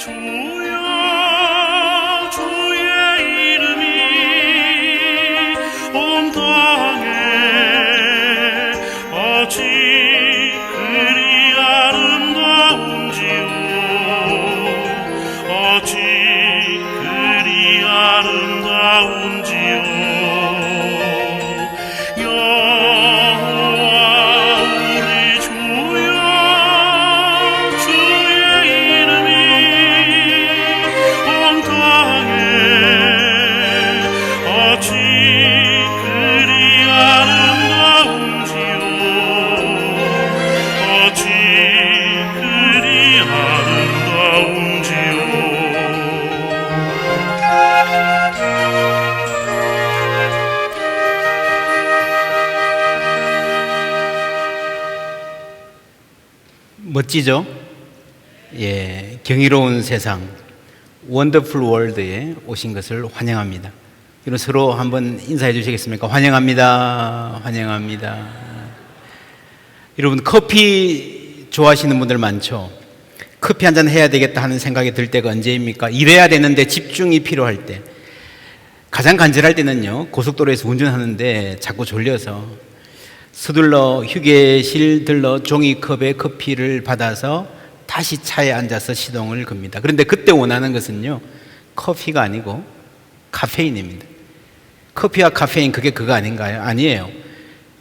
주여 주의 이름이 온 땅에 어찌 그리 아름다운지요 어찌 그리 아름다운지요 멋지죠? 예, 경이로운 세상, 원더풀 월드에 오신 것을 환영합니다. 그럼 서로 한번 인사해 주시겠습니까? 환영합니다. 환영합니다. 여러분, 커피 좋아하시는 분들 많죠? 커피 한잔 해야 되겠다 하는 생각이 들 때가 언제입니까? 일해야 되는데 집중이 필요할 때. 가장 간절할 때는요, 고속도로에서 운전하는데 자꾸 졸려서 서둘러 휴게실 들러 종이컵에 커피를 받아서 다시 차에 앉아서 시동을 겁니다. 그런데 그때 원하는 것은요, 커피가 아니고 카페인입니다. 커피와 카페인, 그게 그거 아닌가요? 아니에요.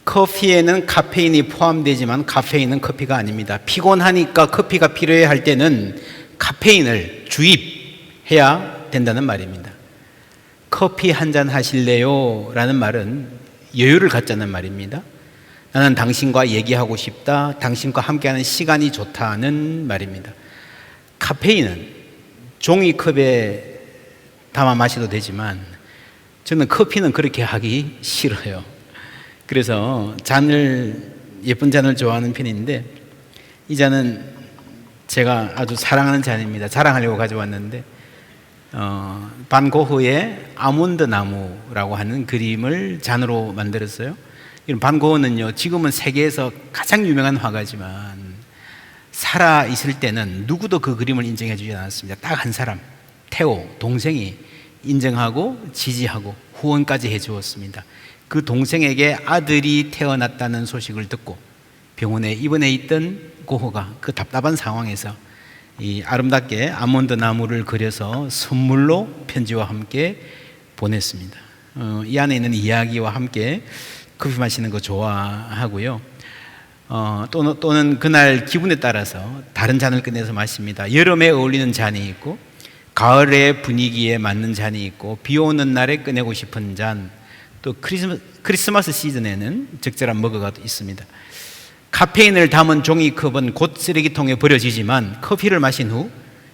커피에는 카페인이 포함되지만 카페인은 커피가 아닙니다. 피곤하니까 커피가 필요해 할 때는 카페인을 주입해야 된다는 말입니다. 커피 한잔 하실래요? 라는 말은 여유를 갖자는 말입니다. 나는 당신과 얘기하고 싶다, 당신과 함께하는 시간이 좋다는 말입니다. 카페인은 종이컵에 담아 마셔도 되지만 저는 커피는 그렇게 하기 싫어요. 그래서 예쁜 잔을 좋아하는 편인데, 이 잔은 제가 아주 사랑하는 잔입니다. 자랑하려고 가져왔는데 반 고흐의 아몬드 나무라고 하는 그림을 잔으로 만들었어요. 반 고흐는요, 지금은 세계에서 가장 유명한 화가지만 살아 있을 때는 누구도 그 그림을 인정해 주지 않았습니다. 딱 한 사람, 테오 동생이 인정하고 지지하고 후원까지 해 주었습니다. 그 동생에게 아들이 태어났다는 소식을 듣고 병원에 입원해 있던 고흐가 그 답답한 상황에서 이 아름답게 아몬드 나무를 그려서 선물로 편지와 함께 보냈습니다. 이 안에 있는 이야기와 함께 커피 마시는 거 좋아하고요. 또는 그날 기분에 따라서 다른 잔을 꺼내서 마십니다. 여름에 어울리는 잔이 있고, 가을의 분위기에 맞는 잔이 있고, 비 오는 날에 꺼내고 싶은 잔, 또 크리스마스 시즌에는 적절한 머그가 있습니다. 카페인을 담은 종이컵은 곧 쓰레기통에 버려지지만 커피를 마신 후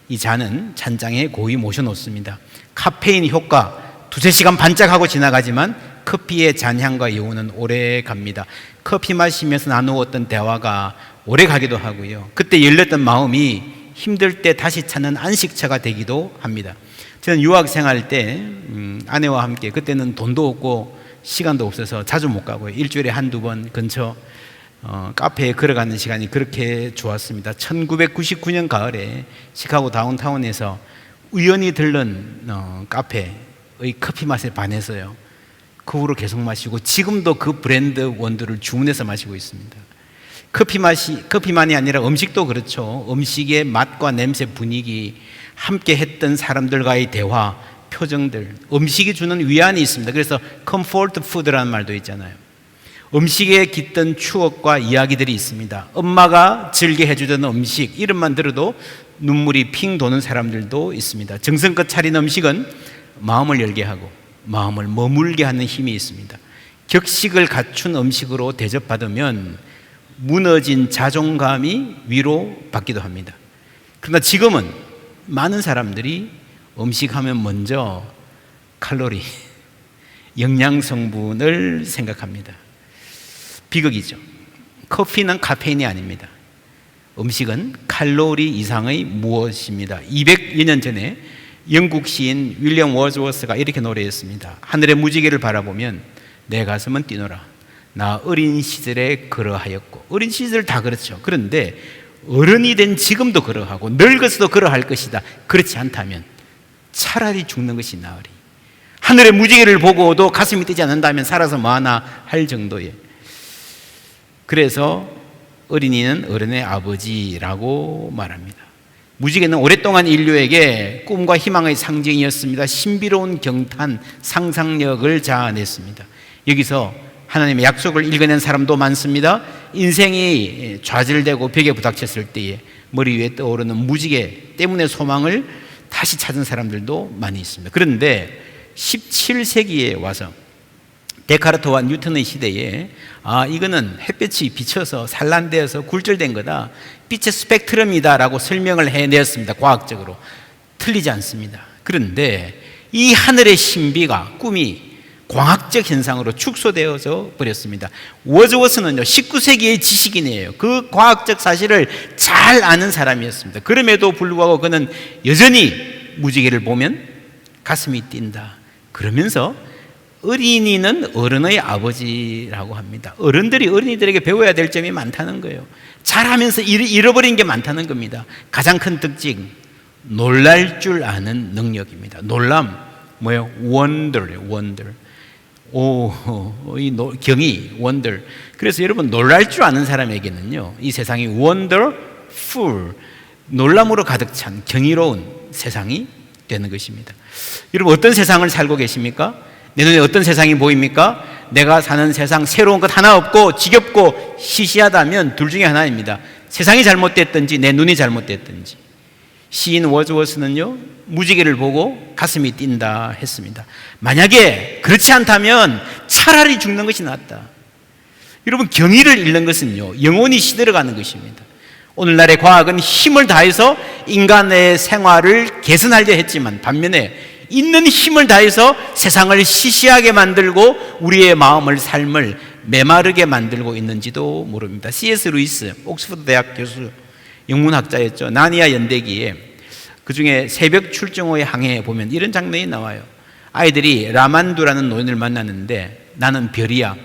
이 잔은 찬장에 고이 모셔놓습니다. 카페인 효과 2-3시간 반짝하고 지나가지만 커피의 잔향과 여운은 오래 갑니다. 커피 마시면서 나누었던 대화가 오래 가기도 하고요. 그때 열렸던 마음이 힘들 때 다시 찾는 안식처가 되기도 합니다. 저는 유학생활 때 아내와 함께, 그때는 돈도 없고 시간도 없어서 자주 못 가고요. 일주일에 1-2번 근처 카페에 걸어가는 시간이 그렇게 좋았습니다. 1999년 가을에 시카고 다운타운에서 우연히 들른 카페의 커피 맛에 반해서요, 그 후로 계속 마시고 지금도 그 브랜드 원두를 주문해서 마시고 있습니다. 커피만이 아니라 음식도 그렇죠. 음식의 맛과 냄새, 분위기, 함께 했던 사람들과의 대화, 표정들, 음식이 주는 위안이 있습니다. 그래서 컴포트 푸드라는 말도 있잖아요. 음식에 깃든 추억과 이야기들이 있습니다. 엄마가 즐겨 해주던 음식, 이름만 들어도 눈물이 핑 도는 사람들도 있습니다. 정성껏 차린 음식은 마음을 열게 하고 마음을 머물게 하는 힘이 있습니다. 격식을 갖춘 음식으로 대접받으면 무너진 자존감이 위로받기도 합니다. 그러나 지금은 많은 사람들이 음식하면 먼저 칼로리, 영양성분을 생각합니다. 비극이죠. 커피는 카페인이 아닙니다. 음식은 칼로리 이상의 무엇입니다. 200여 년 전에 영국 시인 윌리엄 월즈워스가 이렇게 노래했습니다. 하늘의 무지개를 바라보면 내 가슴은 뛰노라. 나 어린 시절에 그러하였고. 어린 시절 다 그렇죠. 그런데 어른이 된 지금도 그러하고 늙어서도 그러할 것이다. 그렇지 않다면 차라리 죽는 것이 나으리. 하늘의 무지개를 보고도 가슴이 뛰지 않는다면 살아서 뭐하나 할 정도에. 그래서 어린이는 어른의 아버지라고 말합니다. 무지개는 오랫동안 인류에게 꿈과 희망의 상징이었습니다. 신비로운 경탄, 상상력을 자아냈습니다. 여기서 하나님의 약속을 읽어낸 사람도 많습니다. 인생이 좌절되고 벽에 부닥쳤을 때에 머리 위에 떠오르는 무지개 때문에 소망을 다시 찾은 사람들도 많이 있습니다. 그런데 17세기에 와서 데카르트와 뉴턴의 시대에 이거는 햇볕이 비쳐서 산란되어서 굴절된 거다, 빛의 스펙트럼이다 라고 설명을 해내었습니다. 과학적으로 틀리지 않습니다. 그런데 이 하늘의 신비가, 꿈이 광학적 현상으로 축소되어져 버렸습니다. 워즈워스는요 19세기의 지식인이에요. 그 과학적 사실을 잘 아는 사람이었습니다. 그럼에도 불구하고 그는 여전히 무지개를 보면 가슴이 뛴다 그러면서 어린이는 어른의 아버지라고 합니다. 어른들이 어린이들에게 배워야 될 점이 많다는 거예요. 잘하면서 잃어버린 게 많다는 겁니다. 가장 큰 특징, 놀랄 줄 아는 능력입니다. 놀람, 뭐예요? wonder예요. wonder. 이 경이 wonder. 그래서 여러분 놀랄 줄 아는 사람에게는요 이 세상이 wonderful, 놀람으로 가득 찬 경이로운 세상이 되는 것입니다. 여러분 어떤 세상을 살고 계십니까? 내 눈에 어떤 세상이 보입니까? 내가 사는 세상 새로운 것 하나 없고 지겹고 시시하다면 둘 중에 하나입니다. 세상이 잘못됐든지 내 눈이 잘못됐든지. 시인 워즈워스는요 무지개를 보고 가슴이 뛴다 했습니다. 만약에 그렇지 않다면 차라리 죽는 것이 낫다. 여러분 경의를 잃는 것은요 영혼이 시들어가는 것입니다. 오늘날의 과학은 힘을 다해서 인간의 생활을 개선하려 했지만 반면에 있는 힘을 다해서 세상을 시시하게 만들고 우리의 마음을, 삶을 메마르게 만들고 있는지도 모릅니다. C.S. 루이스 옥스퍼드 대학 교수, 영문학자였죠. 나니아 연대기에 그 중에 새벽 출정 후의 항해에 보면 이런 장면이 나와요. 아이들이 라만두라는 노인을 만났는데 나는 별이야,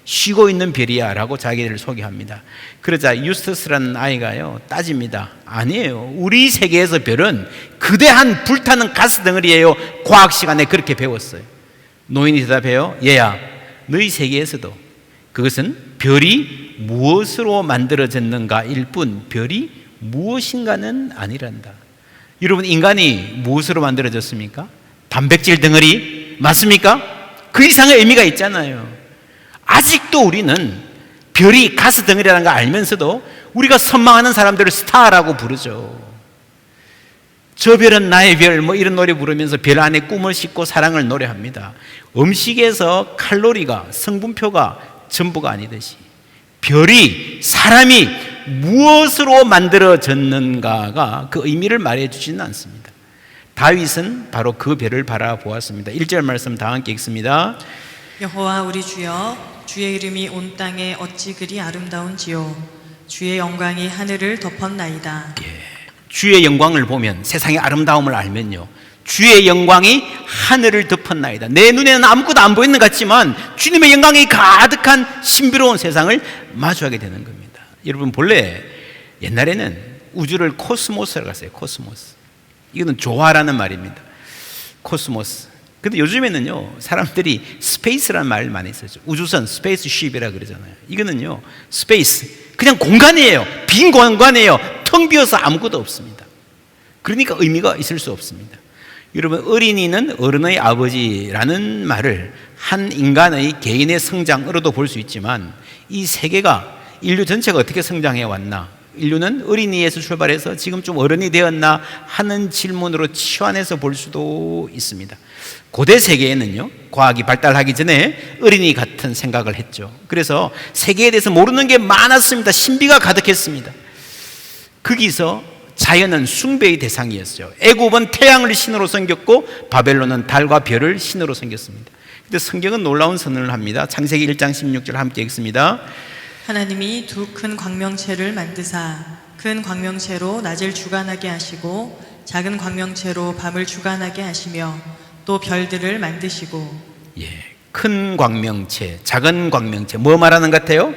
쉬고 있는 별이야 라고 자기를 소개합니다. 그러자 유스터스라는 아이가요 따집니다. 아니에요, 우리 세계에서 별은 거대한 불타는 가스 덩어리예요. 과학 시간에 그렇게 배웠어요. 노인이 대답해요. 얘야, 너희 세계에서도 그것은 별이 무엇으로 만들어졌는가일 뿐 별이 무엇인가는 아니란다. 여러분 인간이 무엇으로 만들어졌습니까? 단백질 덩어리 맞습니까? 그 이상의 의미가 있잖아요. 아직도 우리는 별이 가스 덩어리라는 걸 알면서도 우리가 선망하는 사람들을 스타라고 부르죠. 저 별은 나의 별, 뭐 이런 노래 부르면서 별 안에 꿈을 싣고 사랑을 노래합니다. 음식에서 칼로리가, 성분표가 전부가 아니듯이 별이, 사람이 무엇으로 만들어졌는가가 그 의미를 말해주지는 않습니다. 다윗은 바로 그 별을 바라보았습니다. 1절 말씀 다 함께 읽습니다. 여호와 우리 주여, 주의 이름이 온 땅에 어찌 그리 아름다운지요. 주의 영광이 하늘을 덮었나이다. 주의 영광을 보면, 세상의 아름다움을 알면요 주의 영광이 하늘을 덮었나이다. 내 눈에는 아무것도 안 보이는 것 같지만 주님의 영광이 가득한 신비로운 세상을 마주하게 되는 겁니다. 여러분 본래 옛날에는 우주를 코스모스라고 했어요. 코스모스. 이거는 조화라는 말입니다. 코스모스. 근데 요즘에는요 사람들이 스페이스라는 말을 많이 쓰죠. 우주선, 스페이스쉽이라 그러잖아요. 이거는요 스페이스, 그냥 공간이에요. 빈 공간이에요. 텅 비어서 아무것도 없습니다. 그러니까 의미가 있을 수 없습니다. 여러분 어린이는 어른의 아버지라는 말을 한 인간의 개인의 성장으로도 볼 수 있지만 이 세계가, 인류 전체가 어떻게 성장해 왔나, 인류는 어린이에서 출발해서 지금 좀 어른이 되었나 하는 질문으로 치환해서 볼 수도 있습니다. 고대 세계에는요 과학이 발달하기 전에 어린이 같은 생각을 했죠. 그래서 세계에 대해서 모르는 게 많았습니다. 신비가 가득했습니다. 거기서 자연은 숭배의 대상이었어요. 애굽은 태양을 신으로 섬겼고 바벨론은 달과 별을 신으로 섬겼습니다. 근데 성경은 놀라운 선언을 합니다. 창세기 1장 16절 함께 읽습니다. 하나님이 두 큰 광명체를 만드사 큰 광명체로 낮을 주관하게 하시고 작은 광명체로 밤을 주관하게 하시며 또 별들을 만드시고. 큰 광명체, 작은 광명체, 뭐 말하는 것 같아요?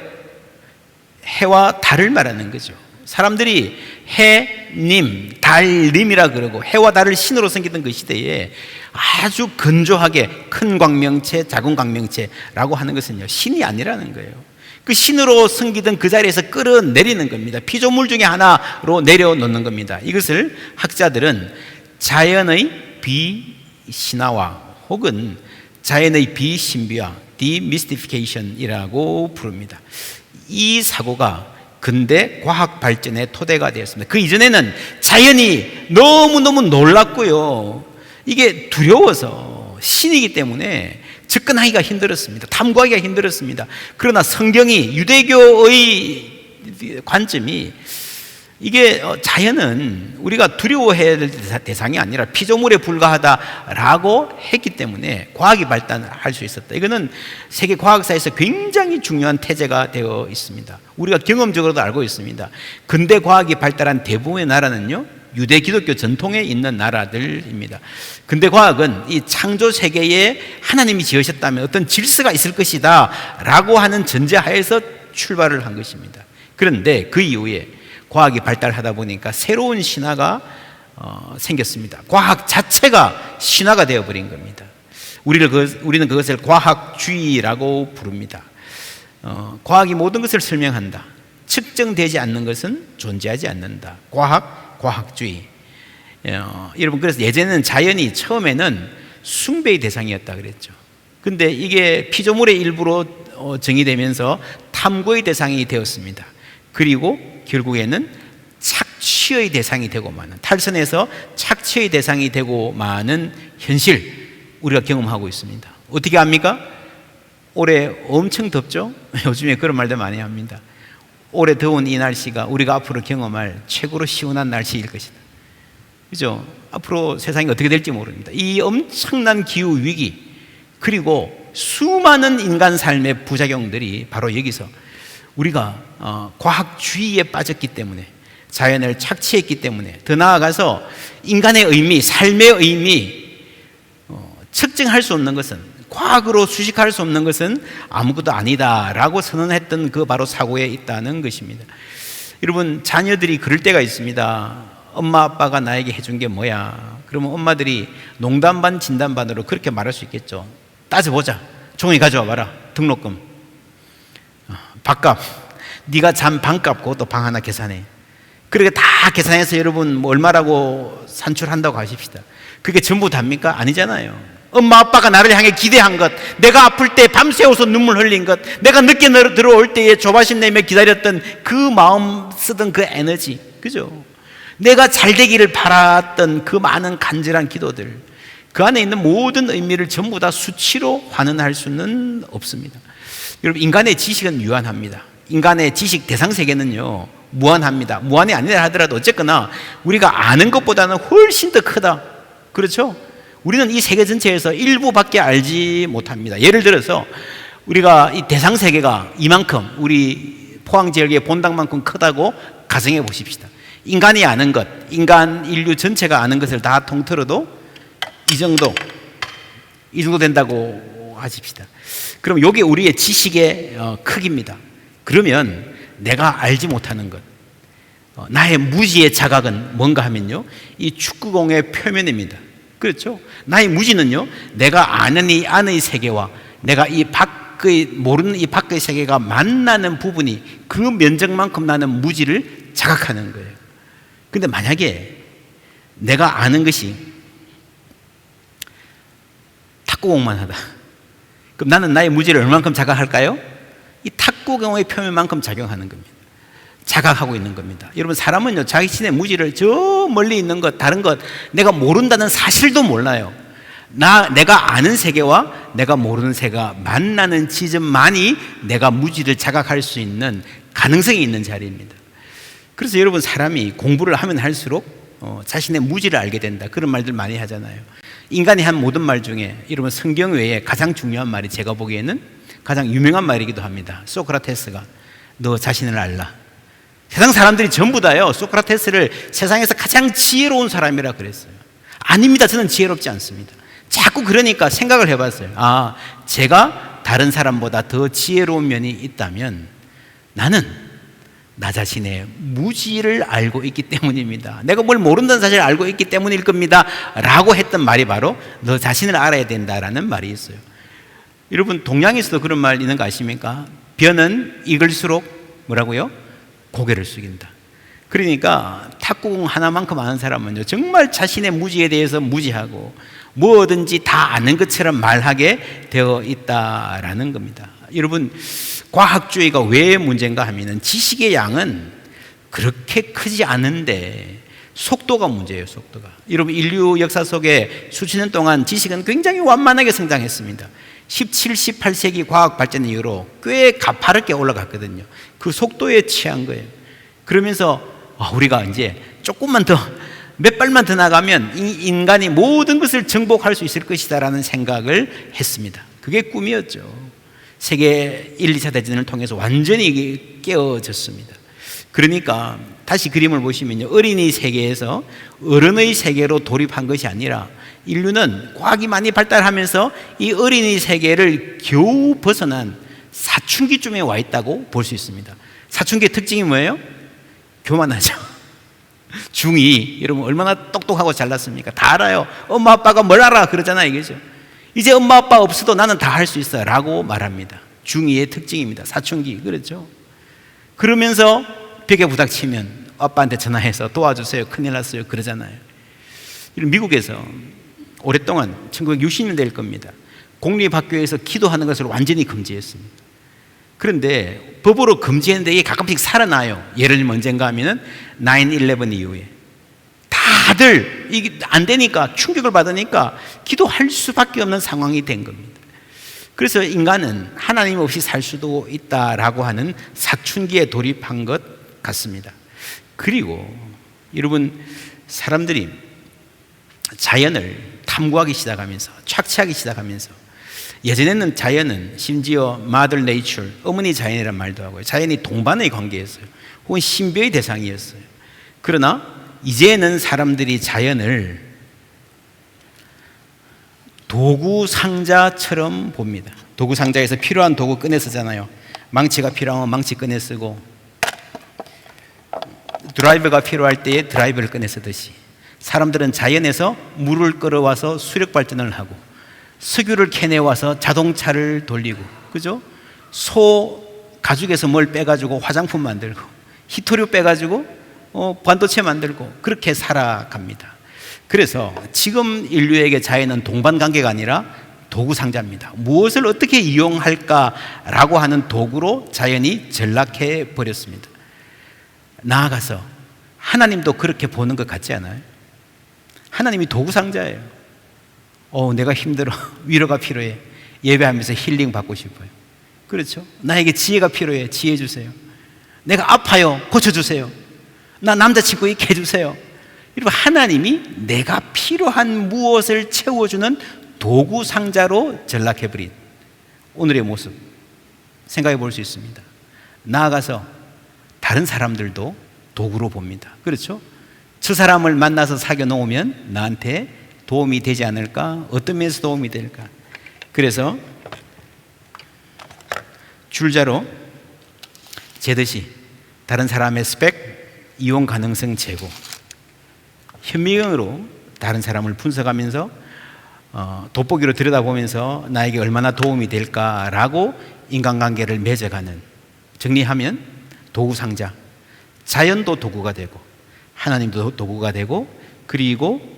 해와 달을 말하는 거죠. 사람들이 해님, 달님이라 그러고 해와 달을 신으로 섬기던 그 시대에 아주 건조하게 큰 광명체, 작은 광명체라고 하는 것은요, 신이 아니라는 거예요. 그 신으로 섬기던 그 자리에서 끌어내리는 겁니다. 피조물 중에 하나로 내려놓는 겁니다. 이것을 학자들은 자연의 비신화화 혹은 자연의 비신비화, 디미스티피케이션이라고 부릅니다. 이 사고가 근대 과학 발전의 토대가 되었습니다. 그 이전에는 자연이 너무너무 놀랍고요, 이게 두려워서 신이기 때문에 접근하기가 힘들었습니다. 탐구하기가 힘들었습니다. 그러나 성경이, 유대교의 관점이 이게 자연은 우리가 두려워해야 될 대상이 아니라 피조물에 불과하다라고 했기 때문에 과학이 발달할 수 있었다. 이거는 세계 과학사에서 굉장히 중요한 태제가 되어 있습니다. 우리가 경험적으로도 알고 있습니다. 근대 과학이 발달한 대부분의 나라는요, 유대 기독교 전통에 있는 나라들입니다. 근대 과학은 이 창조 세계에 하나님이 지으셨다면 어떤 질서가 있을 것이다 라고 하는 전제하에서 출발을 한 것입니다. 그런데 그 이후에 과학이 발달하다 보니까 새로운 신화가 생겼습니다. 과학 자체가 신화가 되어버린 겁니다. 우리는 그것을 과학주의라고 부릅니다. 과학이 모든 것을 설명한다. 측정되지 않는 것은 존재하지 않는다. 과학주의. 여러분, 그래서 예전에는 자연이 처음에는 숭배의 대상이었다 그랬죠. 근데 이게 피조물의 일부로 정의되면서 탐구의 대상이 되었습니다. 그리고 결국에는 착취의 대상이 되고 마는, 탈선해서 착취의 대상이 되고 마는 현실, 우리가 경험하고 있습니다. 어떻게 합니까? 올해 엄청 덥죠? 요즘에 그런 말들 많이 합니다. 올해 더운 이 날씨가 우리가 앞으로 경험할 최고로 시원한 날씨일 것이다. 그죠? 앞으로 세상이 어떻게 될지 모릅니다. 이 엄청난 기후 위기, 그리고 수많은 인간 삶의 부작용들이 바로 여기서 우리가 과학주의에 빠졌기 때문에, 자연을 착취했기 때문에, 더 나아가서 인간의 의미, 삶의 의미, 측정할 수 없는 것은, 과학으로 수식할 수 없는 것은 아무것도 아니다라고 선언했던 그 바로 사고에 있다는 것입니다. 여러분, 자녀들이 그럴 때가 있습니다. 엄마 아빠가 나에게 해준 게 뭐야? 그러면 엄마들이 농담 반 진담 반으로 그렇게 말할 수 있겠죠. 따져보자. 종이 가져와 봐라. 등록금, 밥값, 네가 잔 방값, 그것도 방 하나 계산해. 그렇게 다 계산해서 여러분 뭐 얼마라고 산출한다고 하십시다. 그게 전부 답니까? 아니잖아요. 엄마 아빠가 나를 향해 기대한 것, 내가 아플 때 밤새워서 눈물 흘린 것, 내가 늦게 들어올 때에 조바심 내며 기다렸던 그 마음 쓰던 그 에너지, 그죠? 내가 잘 되기를 바랐던 그 많은 간절한 기도들, 그 안에 있는 모든 의미를 전부 다 수치로 환원할 수는 없습니다. 여러분, 인간의 지식은 유한합니다. 인간의 지식 대상 세계는요, 무한합니다. 무한이 아니라 하더라도 어쨌거나 우리가 아는 것보다는 훨씬 더 크다. 그렇죠? 우리는 이 세계 전체에서 일부밖에 알지 못합니다. 예를 들어서 우리가 이 대상 세계가 이만큼, 우리 포항 지역의 본당만큼 크다고 가정해 보십시다. 인간이 아는 것, 인간 인류 전체가 아는 것을 다 통틀어도 이 정도 된다고 하십시다. 그럼 이게 우리의 지식의 크기입니다. 그러면 내가 알지 못하는 것, 나의 무지의 자각은 뭔가 하면요, 이 축구공의 표면입니다. 그렇죠? 나의 무지는요, 내가 아는 이 안의 세계와 내가 이 밖의, 모르는 이 밖의 세계가 만나는 부분이, 그 면적만큼 나는 무지를 자각하는 거예요. 근데 만약에 내가 아는 것이 탁구공만 하다, 그럼 나는 나의 무지를 얼만큼 자각할까요? 이 탁구공의 표면만큼 작용하는 겁니다. 자각하고 있는 겁니다. 여러분, 사람은요, 자신의 무지를 저 멀리 있는 것, 다른 것, 내가 모른다는 사실도 몰라요. 내가 아는 세계와 내가 모르는 세계가 만나는 지점만이 내가 무지를 자각할 수 있는 가능성이 있는 자리입니다. 그래서 여러분, 사람이 공부를 하면 할수록 자신의 무지를 알게 된다, 그런 말들 많이 하잖아요. 인간이 한 모든 말 중에 여러분, 성경 외에 가장 중요한 말이 제가 보기에는 가장 유명한 말이기도 합니다. 소크라테스가 너 자신을 알라. 세상 사람들이 전부 다요, 소크라테스를 세상에서 가장 지혜로운 사람이라 그랬어요. 아닙니다. 저는 지혜롭지 않습니다. 자꾸 그러니까 생각을 해봤어요. 아, 제가 다른 사람보다 더 지혜로운 면이 있다면 나는 나 자신의 무지를 알고 있기 때문입니다. 내가 뭘 모른다는 사실을 알고 있기 때문일 겁니다 라고 했던 말이 바로 너 자신을 알아야 된다라는 말이 있어요. 여러분, 동양에서도 그런 말 있는 거 아십니까? 벼는 익을수록 뭐라고요? 고개를 숙인다. 그러니까 탁구공 하나만큼 아는 사람은요, 정말 자신의 무지에 대해서 무지하고 뭐든지 다 아는 것처럼 말하게 되어 있다라는 겁니다. 여러분, 과학주의가 왜 문제인가 하면은 지식의 양은 그렇게 크지 않은데 속도가 문제예요. 속도가. 여러분, 인류 역사 속에 수천 년 동안 지식은 굉장히 완만하게 성장했습니다. 17, 18세기 과학 발전 이후로 꽤 가파르게 올라갔거든요. 그 속도에 취한 거예요. 그러면서 우리가 이제 조금만 더, 몇 발만 더 나가면 인간이 모든 것을 정복할 수 있을 것이다라는 생각을 했습니다. 그게 꿈이었죠. 세계 1, 2차 대전을 통해서 완전히 깨어졌습니다. 그러니까 다시 그림을 보시면요, 어린이 세계에서 어른의 세계로 돌입한 것이 아니라 인류는 과학이 많이 발달하면서 이 어린이 세계를 겨우 벗어난 사춘기쯤에 와 있다고 볼 수 있습니다. 사춘기의 특징이 뭐예요? 교만하죠. 중2, 여러분 얼마나 똑똑하고 잘났습니까? 다 알아요. 엄마 아빠가 뭘 알아 그러잖아요. 이거죠. 이제 엄마 아빠 없어도 나는 다 할 수 있어 라고 말합니다. 중2의 특징입니다. 사춘기. 그렇죠. 그러면서 벽에 부닥치면 아빠한테 전화해서 도와주세요, 큰일 났어요 그러잖아요. 미국에서 오랫동안 1960년대일 겁니다. 공립학교에서 기도하는 것을 완전히 금지했습니다. 그런데 법으로 금지했는데 이게 가끔씩 살아나요. 예를 들면 언젠가 하면은 9/11 이후에 다들 이게 안 되니까, 충격을 받으니까 기도할 수밖에 없는 상황이 된 겁니다. 그래서 인간은 하나님 없이 살 수도 있다라고 하는 사춘기에 돌입한 것 같습니다. 그리고 여러분, 사람들이 자연을 탐구하기 시작하면서, 착취하기 시작하면서, 예전에는 자연은 심지어 Mother Nature, 어머니 자연이라는 말도 하고요, 자연이 동반의 관계였어요. 혹은 신비의 대상이었어요. 그러나 이제는 사람들이 자연을 도구 상자처럼 봅니다. 도구 상자에서 필요한 도구 꺼내 쓰잖아요. 망치가 필요하면 망치 꺼내 쓰고, 드라이버가 필요할 때에 드라이버를 꺼내 쓰듯이 사람들은 자연에서 물을 끌어와서 수력 발전을 하고, 석유를 캐내와서 자동차를 돌리고, 그죠? 소 가죽에서 뭘 빼가지고 화장품 만들고, 히토류 빼가지고 반도체 만들고, 그렇게 살아갑니다. 그래서 지금 인류에게 자연은 동반관계가 아니라 도구 상자입니다. 무엇을 어떻게 이용할까라고 하는 도구로 자연이 전락해 버렸습니다. 나아가서 하나님도 그렇게 보는 것 같지 않아요? 하나님이 도구 상자예요. 내가 힘들어, 위로가 필요해, 예배하면서 힐링 받고 싶어요. 그렇죠? 나에게 지혜가 필요해, 지혜 주세요. 내가 아파요, 고쳐주세요. 나 남자친구 있게 해주세요. 여러분, 하나님이 내가 필요한 무엇을 채워주는 도구 상자로 전락해버린 오늘의 모습 생각해 볼 수 있습니다. 나아가서 다른 사람들도 도구로 봅니다. 그렇죠? 저 사람을 만나서 사귀어 놓으면 나한테 도움이 되지 않을까? 어떤 면에서 도움이 될까? 그래서 줄자로 재듯이 다른 사람의 스펙, 이용 가능성 제고, 현미경으로 다른 사람을 분석하면서 돋보기로 들여다보면서 나에게 얼마나 도움이 될까라고 인간관계를 맺어가는, 정리하면 도구 상자, 자연도 도구가 되고 하나님도 도구가 되고, 그리고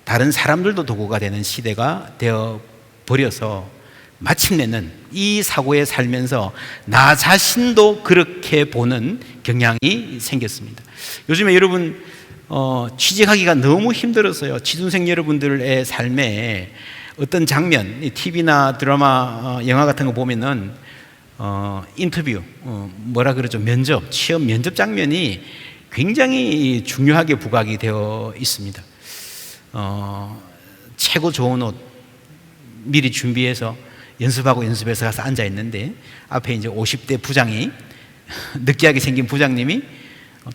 다른 사람들도 도구가 되는 시대가 되어 버려서 마침내는 이 사고에 살면서 나 자신도 그렇게 보는 경향이 생겼습니다. 요즘에 여러분 취직하기가 너무 힘들었어요. 취준생 여러분들의 삶에 어떤 장면, TV나 드라마, 영화 같은 거 보면은 인터뷰, 뭐라 그러죠? 면접, 취업 면접 장면이 굉장히 중요하게 부각이 되어 있습니다. 최고 좋은 옷 미리 준비해서 연습해서 가서 앉아 있는데, 앞에 이제 50대 부장이, 느끼하게 생긴 부장님이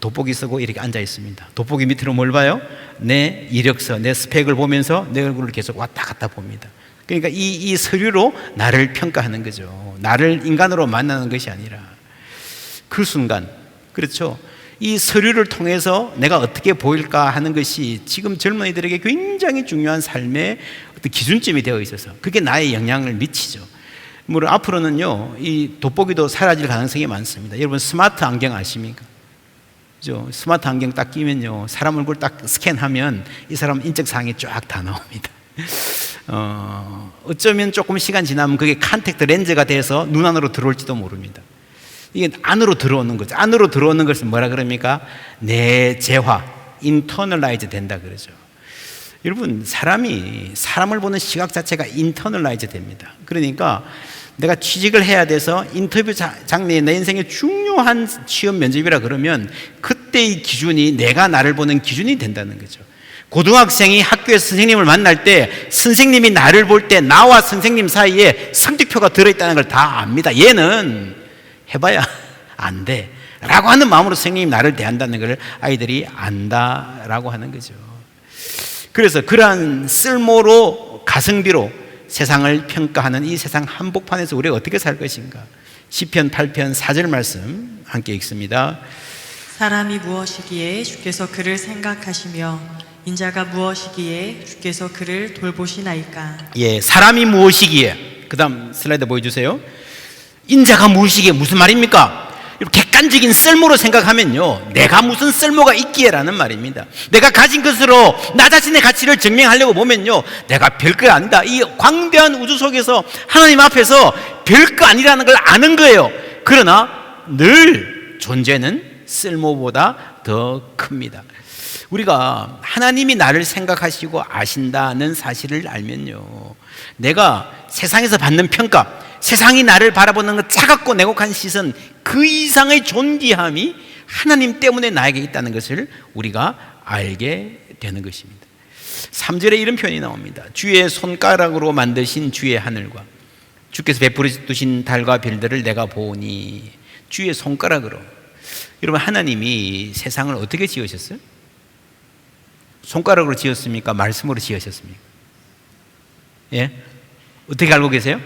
돋보기 쓰고 이렇게 앉아 있습니다. 돋보기 밑으로 뭘 봐요? 내 이력서, 내 스펙을 보면서 내 얼굴을 계속 왔다 갔다 봅니다. 그러니까 이 서류로 나를 평가하는 거죠. 나를 인간으로 만나는 것이 아니라. 그 순간 그렇죠? 이 서류를 통해서 내가 어떻게 보일까 하는 것이 지금 젊은이들에게 굉장히 중요한 삶의 어떤 기준점이 되어 있어서 그게 나의 영향을 미치죠. 물론 앞으로는요, 이 돋보기도 사라질 가능성이 많습니다. 여러분 스마트 안경 아십니까? 그죠? 스마트 안경 딱 끼면요, 사람 얼굴 딱 스캔하면 이 사람 인적 사항이 쫙 다 나옵니다. 어쩌면 조금 시간 지나면 그게 컨택트 렌즈가 돼서 눈 안으로 들어올지도 모릅니다. 이게 안으로 들어오는 거죠. 안으로 들어오는 것을 뭐라 그럽니까? 내재화, 인터널라이즈 된다 그러죠. 여러분, 사람을 보는 시각 자체가 인터널라이즈 됩니다. 그러니까 내가 취직을 해야 돼서 인터뷰 장면이 내 인생의 중요한 취업 면접이라 그러면 그때의 기준이 내가 나를 보는 기준이 된다는 거죠. 고등학생이 학교에서 선생님을 만날 때 선생님이 나를 볼 때 나와 선생님 사이에 성적표가 들어있다는 걸 다 압니다. 얘는 해봐야 안 돼 라고 하는 마음으로 선생님이 나를 대한다는 걸 아이들이 안다라고 하는 거죠. 그래서 그러한 쓸모로 가성비로 세상을 평가하는 이 세상 한복판에서 우리가 어떻게 살 것인가. 시편 8편 4절 말씀 함께 읽습니다. 사람이 무엇이기에 주께서 그를 생각하시며 인자가 무엇이기에 주께서 그를 돌보시나이까. 예, 사람이 무엇이기에, 그 다음 슬라이드 보여주세요. 인자가 무엇이기에 무슨 말입니까? 객관적인 쓸모로 생각하면요, 내가 무슨 쓸모가 있기에라는 말입니다. 내가 가진 것으로 나 자신의 가치를 증명하려고 보면요, 내가 별거 아니다. 이 광대한 우주 속에서 하나님 앞에서 별거 아니라는 걸 아는 거예요. 그러나 늘 존재는 쓸모보다 더 큽니다. 우리가 하나님이 나를 생각하시고 아신다는 사실을 알면요, 내가 세상에서 받는 평가, 세상이 나를 바라보는 것 차갑고 냉혹한 시선, 그 이상의 존귀함이 하나님 때문에 나에게 있다는 것을 우리가 알게 되는 것입니다. 3절에 이런 표현이 나옵니다. 주의 손가락으로 만드신 주의 하늘과 주께서 베풀어 두신 달과 별들을 내가 보니. 주의 손가락으로. 여러분, 하나님이 세상을 어떻게 지으셨어요? 손가락으로 지었습니까? 말씀으로 지으셨습니까? 예? 어떻게 알고 계세요?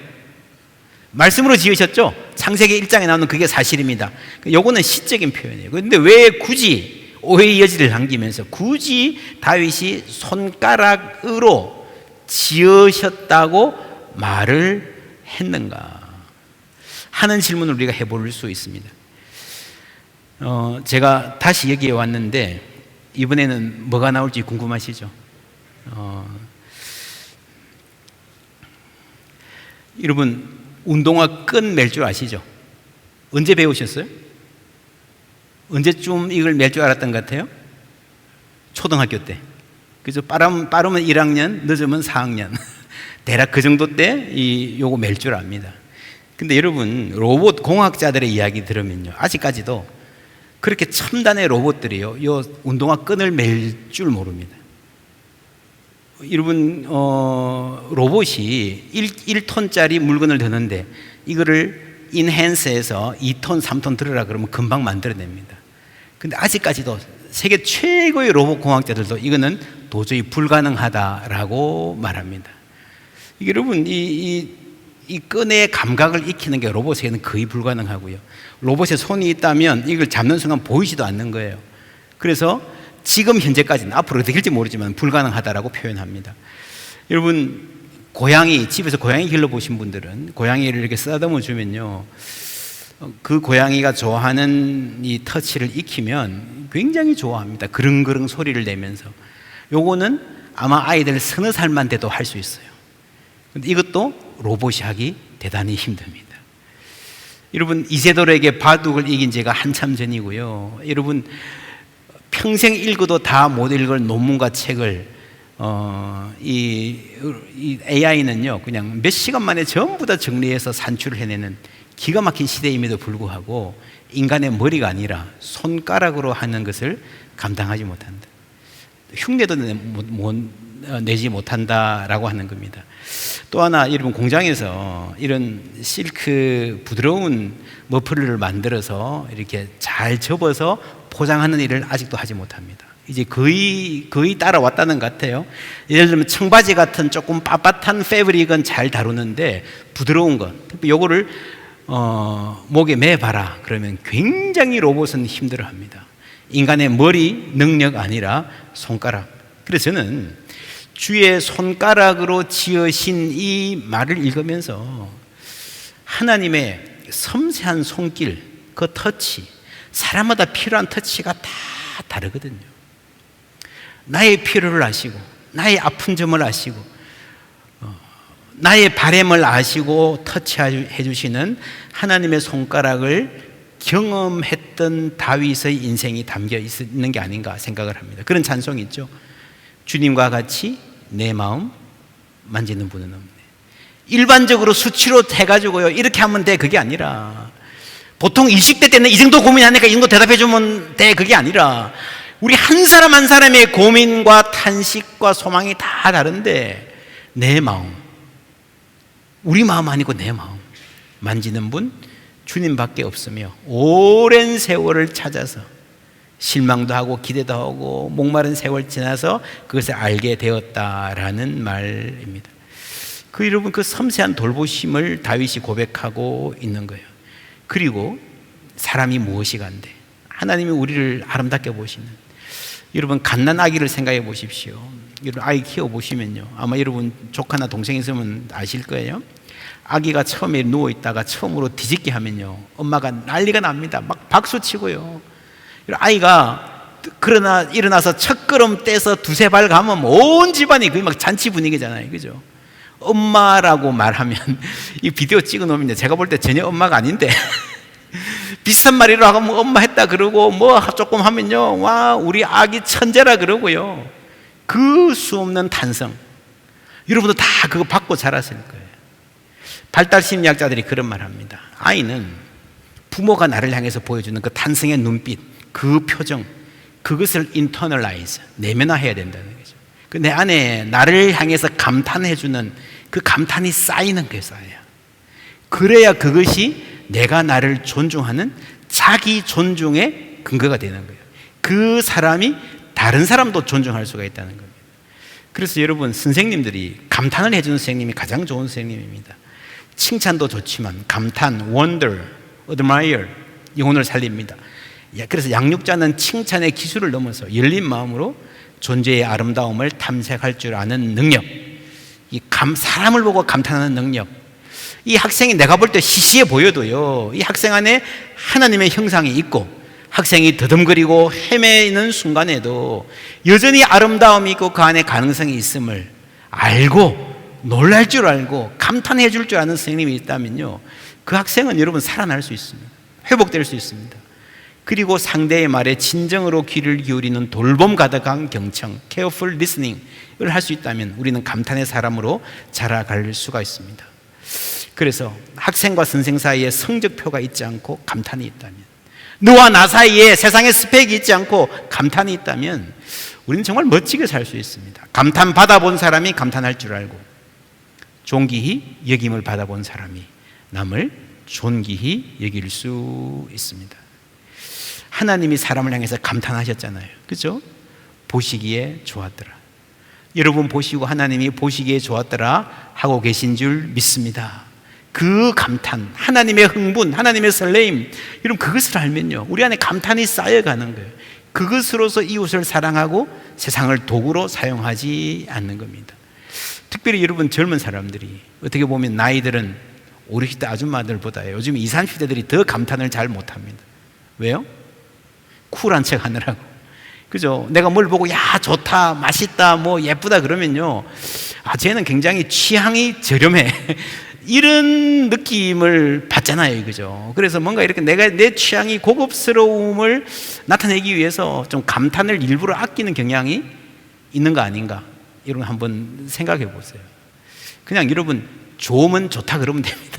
말씀으로 지으셨죠? 창세기 1장에 나오는 그게 사실입니다. 요거는 시적인 표현이에요. 그런데 왜 굳이 오해의 여지를 남기면서 굳이 다윗이 손가락으로 지으셨다고 말을 했는가 하는 질문을 우리가 해볼 수 있습니다. 제가 다시 여기에 왔는데 이번에는 뭐가 나올지 궁금하시죠? 여러분, 운동화 끈 맬 줄 아시죠? 언제 배우셨어요? 언제쯤 이걸 맬 줄 알았던 것 같아요? 초등학교 때. 그죠? 빠르면 1학년, 늦으면 4학년. 대략 그 정도 때 요거 맬 줄 압니다. 근데 여러분, 로봇 공학자들의 이야기 들으면요, 아직까지도 그렇게 첨단의 로봇들이요, 요 운동화 끈을 맬 줄 모릅니다. 여러분, 로봇이 1톤짜리 물건을 드는데 이거를 인핸스해서 2톤, 3톤 들으라 그러면 금방 만들어냅니다. 근데 아직까지도 세계 최고의 로봇 공학자들도 이거는 도저히 불가능하다라고 말합니다. 이게 여러분, 이 끈의 감각을 익히는 게 로봇에게는 거의 불가능하고요. 로봇에 손이 있다면 이걸 잡는 순간 보이지도 않는 거예요. 그래서 지금 현재까지는, 앞으로 어떻게 될지 모르지만 불가능하다라고 표현합니다. 여러분, 집에서 고양이 길러보신 분들은 고양이를 이렇게 쓰다듬어 주면요, 그 고양이가 좋아하는 이 터치를 익히면 굉장히 좋아합니다. 그릉그릉 소리를 내면서. 요거는 아마 아이들 서너 살만 돼도 할 수 있어요. 근데 이것도 로봇이 하기 대단히 힘듭니다. 여러분, 이세돌에게 바둑을 이긴 지가 한참 전이고요. 여러분, 평생 읽어도 다 못 읽을 논문과 책을 이 AI는요, 그냥 몇 시간 만에 전부 다 정리해서 산출을 해내는 기가 막힌 시대임에도 불구하고 인간의 머리가 아니라 손가락으로 하는 것을 감당하지 못한다. 흉내도 내지 못한다라고 하는 겁니다. 또 하나, 여러분, 공장에서 이런 실크 부드러운 머플러를 만들어서 이렇게 잘 접어서 포장하는 일을 아직도 하지 못합니다. 이제 거의 따라왔다는 것 같아요. 예를 들면 청바지 같은 조금 빳빳한 패브릭은 잘 다루는데 부드러운 것, 요거를 목에 매봐라 그러면 굉장히 로봇은 힘들어합니다. 인간의 머리 능력 아니라 손가락. 그래서 저는 주의 손가락으로 지으신 이 말을 읽으면서 하나님의 섬세한 손길, 그 터치, 사람마다 필요한 터치가 다 다르거든요. 나의 필요를 아시고, 나의 아픈 점을 아시고, 나의 바램을 아시고 터치해 주시는 하나님의 손가락을 경험했던 다윗의 인생이 담겨 있는 게 아닌가 생각을 합니다. 그런 찬송이 있죠. 주님과 같이 내 마음 만지는 분은 없네. 일반적으로 수치로 해가지고요 이렇게 하면 돼 그게 아니라, 보통 20대 때는 이 정도 고민하니까 이 정도 대답해 주면 돼 그게 아니라, 우리 한 사람 한 사람의 고민과 탄식과 소망이 다 다른데 내 마음, 우리 마음 아니고 내 마음 만지는 분 주님밖에 없으며, 오랜 세월을 찾아서 실망도 하고 기대도 하고 목마른 세월 지나서 그것을 알게 되었다라는 말입니다. 여러분 그 섬세한 돌보심을 다윗이 고백하고 있는 거예요. 그리고 사람이 무엇이 간데 하나님이 우리를 아름답게 보시는, 여러분 갓난 아기를 생각해 보십시오. 여러분 아이 키워보시면요 아마 여러분 조카나 동생 있으면 아실 거예요. 아기가 처음에 누워있다가 처음으로 뒤집기 하면요 엄마가 난리가 납니다. 막 박수치고요. 아이가 그러나 일어나서 첫 걸음 떼서 두세 발 가면 온 집안이 그게 막 잔치 분위기잖아요. 그죠? 엄마라고 말하면 이 비디오 찍어 놓으면 제가 볼 때 전혀 엄마가 아닌데 비슷한 말이라고 하면 엄마 했다 그러고 뭐 조금 하면요 와 우리 아기 천재라 그러고요. 그 수 없는 탄성, 여러분도 다 그거 받고 자랐을 거예요. 발달심리학자들이 그런 말 합니다. 아이는 부모가 나를 향해서 보여주는 그 탄성의 눈빛, 그 표정, 그것을 internalize, 내면화해야 된다는 거죠. 내 안에 나를 향해서 감탄해주는 그 감탄이 쌓이는 게 쌓여요. 그래야 그것이 내가 나를 존중하는 자기 존중의 근거가 되는 거예요. 그 사람이 다른 사람도 존중할 수가 있다는 겁니다. 그래서 여러분 선생님들이 감탄을 해주는 선생님이 가장 좋은 선생님입니다. 칭찬도 좋지만 감탄, wonder, admire, 영혼을 살립니다. 그래서 양육자는 칭찬의 기술을 넘어서 열린 마음으로 존재의 아름다움을 탐색할 줄 아는 능력, 사람을 보고 감탄하는 능력. 이 학생이 내가 볼 때 시시해 보여도요 이 학생 안에 하나님의 형상이 있고 학생이 더듬거리고 헤매는 순간에도 여전히 아름다움이 있고 그 안에 가능성이 있음을 알고 놀랄 줄 알고 감탄해 줄 줄 아는 선생님이 있다면요 그 학생은 여러분 살아날 수 있습니다. 회복될 수 있습니다. 그리고 상대의 말에 진정으로 귀를 기울이는 돌봄 가득한 경청, careful listening 을 할 수 있다면 우리는 감탄의 사람으로 자라갈 수가 있습니다. 그래서 학생과 선생 사이에 성적표가 있지 않고 감탄이 있다면, 너와 나 사이에 세상의 스펙이 있지 않고 감탄이 있다면 우리는 정말 멋지게 살 수 있습니다. 감탄 받아본 사람이 감탄할 줄 알고, 존귀히 여김을 받아본 사람이 남을 존귀히 여길 수 있습니다. 하나님이 사람을 향해서 감탄하셨잖아요. 그렇죠? 보시기에 좋았더라. 여러분 보시고 하나님이 보시기에 좋았더라 하고 계신 줄 믿습니다. 그 감탄, 하나님의 흥분, 하나님의 설레임, 여러분 그것을 알면요 우리 안에 감탄이 쌓여가는 거예요. 그것으로서 이웃을 사랑하고 세상을 도구로 사용하지 않는 겁니다. 특별히 여러분 젊은 사람들이 어떻게 보면 나이들은 5, 60대 아줌마들보다 요즘 20, 30대들이 더 감탄을 잘 못합니다. 왜요? 쿨한 척 하느라고. 그죠? 내가 뭘 보고 야 좋다, 맛있다, 뭐 예쁘다 그러면요 쟤는 굉장히 취향이 저렴해 이런 느낌을 받잖아요. 그죠? 그래서 뭔가 이렇게 내 취향이 고급스러움을 나타내기 위해서 좀 감탄을 일부러 아끼는 경향이 있는 거 아닌가, 이런 거 한번 생각해 보세요. 그냥 여러분 좋으면 좋다 그러면 됩니다.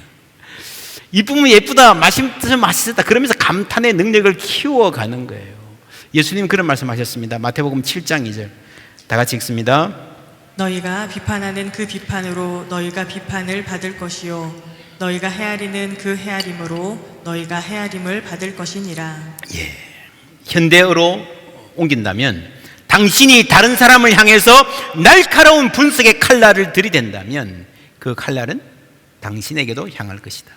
이쁘면 예쁘다, 맛있으면 맛있다 그러면서 감탄의 능력을 키워가는 거예요. 예수님 그런 말씀하셨습니다. 마태복음 7장 2절 다 같이 읽습니다. 너희가 비판하는 그 비판으로 너희가 비판을 받을 것이요 너희가 헤아리는 그 헤아림으로 너희가 헤아림을 받을 것이니라. 예, 현대어로 옮긴다면 당신이 다른 사람을 향해서 날카로운 분석의 칼날을 들이댄다면 그 칼날은 당신에게도 향할 것이다.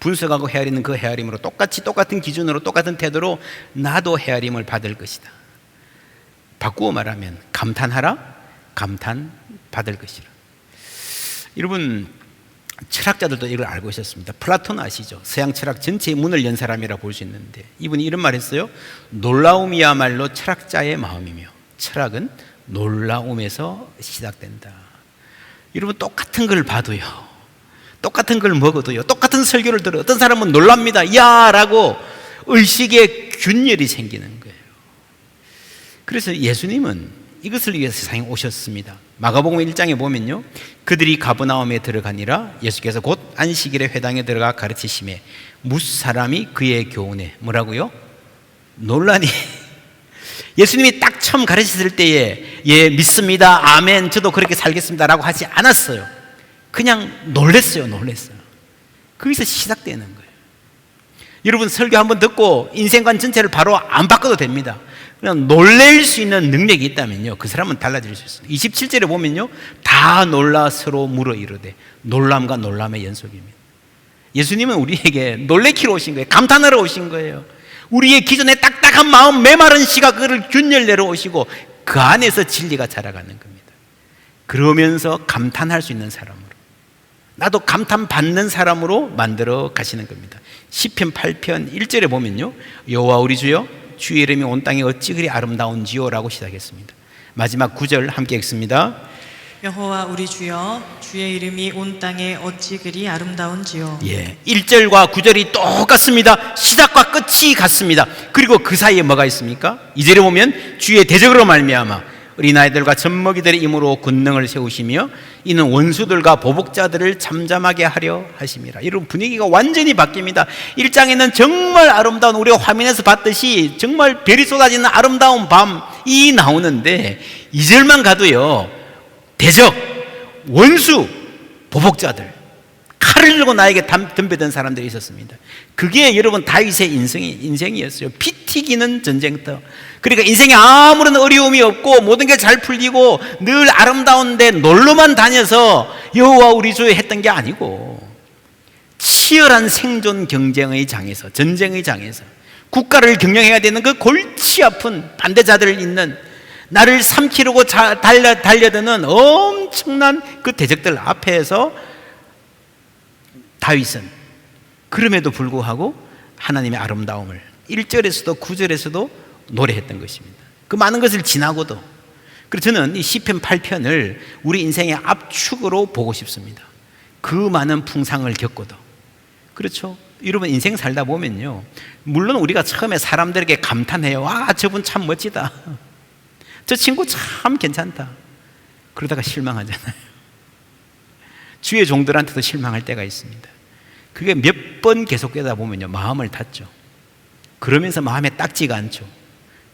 분석하고 헤아리는 그 헤아림으로 똑같은 기준으로 똑같은 태도로 나도 헤아림을 받을 것이다. 바꾸어 말하면 감탄하라, 감탄 받을 것이라. 여러분, 철학자들도 이걸 알고 있었습니다. 플라톤 아시죠? 서양 철학 전체의 문을 연 사람이라 볼 수 있는데 이분이 이런 말 했어요. 놀라움이야말로 철학자의 마음이며 철학은 놀라움에서 시작된다. 여러분, 똑같은 걸 봐도요, 똑같은 걸 먹어도요, 똑같은 설교를 들어 어떤 사람은 놀랍니다. 야! 라고 의식의 균열이 생기는 거예요. 그래서 예수님은 이것을 위해서 세상에 오셨습니다. 마가복음 1장에 보면요, 그들이 가버나움에 들어가니라 예수께서 곧 안식일에 회당에 들어가 가르치심에 무사람이 그의 교훈에 뭐라고요? 논란이. 예수님이 딱 처음 가르치실 때에 예, 믿습니다, 아멘, 저도 그렇게 살겠습니다 라고 하지 않았어요. 그냥 놀랬어요. 거기서 시작되는 거예요. 여러분, 설교 한번 듣고 인생관 전체를 바로 안 바꿔도 됩니다. 그냥 놀랄 수 있는 능력이 있다면요, 그 사람은 달라질 수 있어요. 27절에 보면요, 다 놀라 서로 물어 이르되. 놀람과 놀람의 연속입니다. 예수님은 우리에게 놀래키러 오신 거예요. 감탄하러 오신 거예요. 우리의 기존의 딱딱한 마음, 메마른 시각을 균열내러 오시고 그 안에서 진리가 자라가는 겁니다. 그러면서 감탄할 수 있는 사람으로, 나도 감탄받는 사람으로 만들어 가시는 겁니다. 시편 8편 1절에 보면요, 여호와 우리 주여 주의 이름이 온 땅에 어찌 그리 아름다운지요 라고 시작했습니다. 마지막 9절 함께 읽습니다. 여호와 우리 주여 주의 이름이 온 땅에 어찌 그리 아름다운지요. 예, 1절과 9절이 똑같습니다. 시작과 끝이 같습니다. 그리고 그 사이에 뭐가 있습니까? 2절에 보면 주의 대적으로 말미암아 어린아이들과 젖먹이들의 힘으로 권능을 세우시며 이는 원수들과 보복자들을 잠잠하게 하려 하심이라. 이런 분위기가 완전히 바뀝니다. 1장에는 정말 아름다운, 우리가 화면에서 봤듯이 정말 별이 쏟아지는 아름다운 밤이 나오는데 2절만 가도요, 대적, 원수, 보복자들, 칼을 들고 나에게 덤벼든 사람들이 있었습니다. 그게 여러분 다윗의 인생이었어요. 피 튀기는 전쟁터. 그러니까 인생에 아무런 어려움이 없고 모든 게 잘 풀리고 늘 아름다운데 놀러만 다녀서 여호와 우리 주 했던 게 아니고 치열한 생존 경쟁의 장에서, 전쟁의 장에서 국가를 경영해야 되는 그 골치 아픈 반대자들을 잇는, 나를 삼키려고 달려드는 엄청난 그 대적들 앞에서 다윗은 그럼에도 불구하고 하나님의 아름다움을 1절에서도 9절에서도 노래했던 것입니다. 그 많은 것을 지나고도. 그래서 저는 이 시편 8편을 우리 인생의 압축으로 보고 싶습니다. 그 많은 풍상을 겪고도. 그렇죠? 여러분, 인생 살다 보면요, 물론 우리가 처음에 사람들에게 감탄해요. 아, 저분 참 멋지다, 저 친구 참 괜찮다. 그러다가 실망하잖아요. 주의 종들한테도 실망할 때가 있습니다. 그게 몇 번 계속되다 보면요, 마음을 닫죠. 그러면서 마음에 딱지가 않죠.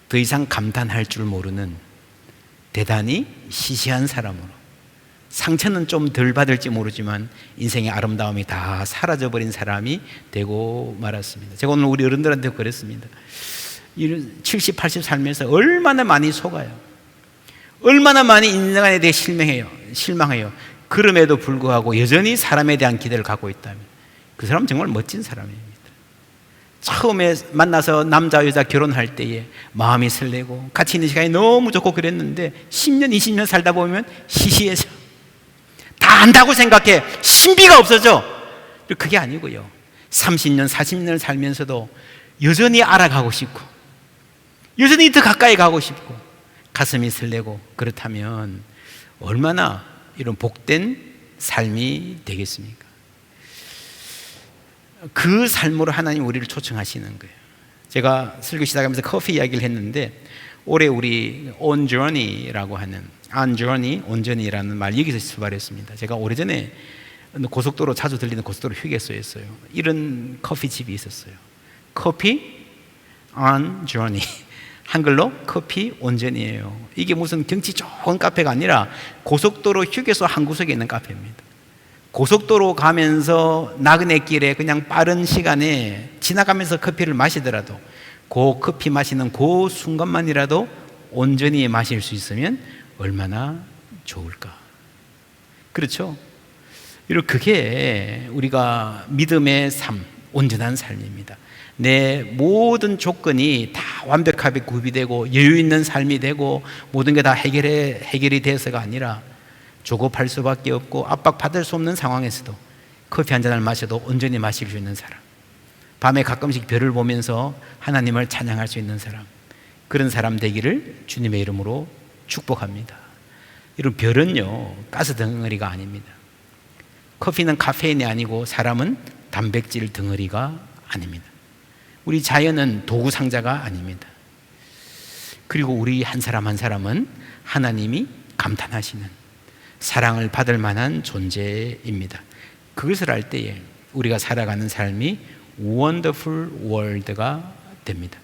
더 이상 감탄할 줄 모르는 대단히 시시한 사람으로, 상처는 좀 덜 받을지 모르지만 인생의 아름다움이 다 사라져버린 사람이 되고 말았습니다. 제가 오늘 우리 어른들한테 그랬습니다. 70, 80 살면서 얼마나 많이 속아요. 얼마나 많이 인생에 대해 실망해요. 그럼에도 불구하고 여전히 사람에 대한 기대를 갖고 있다면 그 사람은 정말 멋진 사람입니다. 처음에 만나서 남자 여자 결혼할 때에 마음이 설레고 같이 있는 시간이 너무 좋고 그랬는데 10년 20년 살다 보면 시시해져. 다 안다고 생각해. 신비가 없어져. 그게 아니고요, 30년 40년을 살면서도 여전히 알아가고 싶고 여전히 더 가까이 가고 싶고 가슴이 설레고, 그렇다면 얼마나 이런 복된 삶이 되겠습니까? 그 삶으로 하나님 우리를 초청하시는 거예요. 제가 설교 시작하면서 커피 이야기를 했는데 올해 우리 On Journey라고 하는 On Journey, 온전히라는 말, 여기서 출발했습니다. 제가 오래전에 고속도로 자주 들리는 고속도로 휴게소였어요. 이런 커피집이 있었어요. 커피 On Journey, 한글로 커피 온전이에요. 이게 무슨 경치 좋은 카페가 아니라 고속도로 휴게소 한 구석에 있는 카페입니다. 고속도로 가면서 나그네 길에 그냥 빠른 시간에 지나가면서 커피를 마시더라도 그 커피 마시는 그 순간만이라도 온전히 마실 수 있으면 얼마나 좋을까. 그렇죠? 그게 우리가 믿음의 삶, 온전한 삶입니다. 내 모든 조건이 다 완벽하게 구비되고 여유 있는 삶이 되고 모든 게 다 해결이 돼서가 아니라 조급할 수밖에 없고 압박받을 수 없는 상황에서도 커피 한 잔을 마셔도 온전히 마실 수 있는 사람, 밤에 가끔씩 별을 보면서 하나님을 찬양할 수 있는 사람, 그런 사람 되기를 주님의 이름으로 축복합니다. 이런 별은요, 가스 덩어리가 아닙니다. 커피는 카페인이 아니고 사람은 단백질 덩어리가 아닙니다. 우리 자연은 도구 상자가 아닙니다. 그리고 우리 한 사람 한 사람은 하나님이 감탄하시는 사랑을 받을 만한 존재입니다. 그것을 알 때에 우리가 살아가는 삶이 원더풀 월드가 됩니다.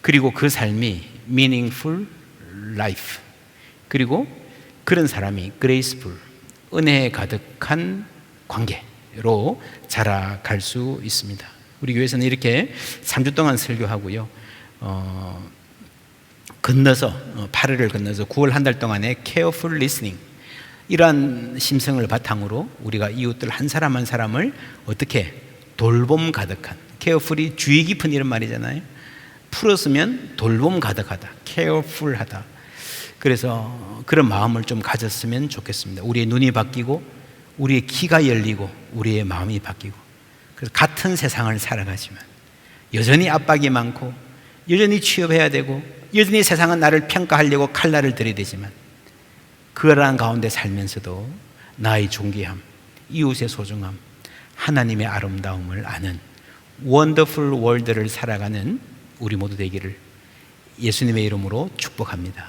그리고 그 삶이 meaningful life, 그리고 그런 사람이 graceful, 은혜에 가득한 관계로 자라갈 수 있습니다. 우리 교회에서는 이렇게 3주 동안 설교하고요, 건너서 8월을 건너서 9월 한 달 동안에 careful listening, 이러한 심성을 바탕으로 우리가 이웃들 한 사람 한 사람을 어떻게 돌봄 가득한, carefully 주의 깊은 이런 말이잖아요. 풀었으면 돌봄 가득하다, careful하다. 그래서 그런 마음을 좀 가졌으면 좋겠습니다. 우리의 눈이 바뀌고 우리의 귀가 열리고 우리의 마음이 바뀌고, 그래서 같은 세상을 살아가지만 여전히 압박이 많고 여전히 취업해야 되고 여전히 세상은 나를 평가하려고 칼날을 들이대지만 그러한 가운데 살면서도 나의 존귀함, 이웃의 소중함, 하나님의 아름다움을 아는 원더풀 월드를 살아가는 우리 모두 되기를 예수님의 이름으로 축복합니다.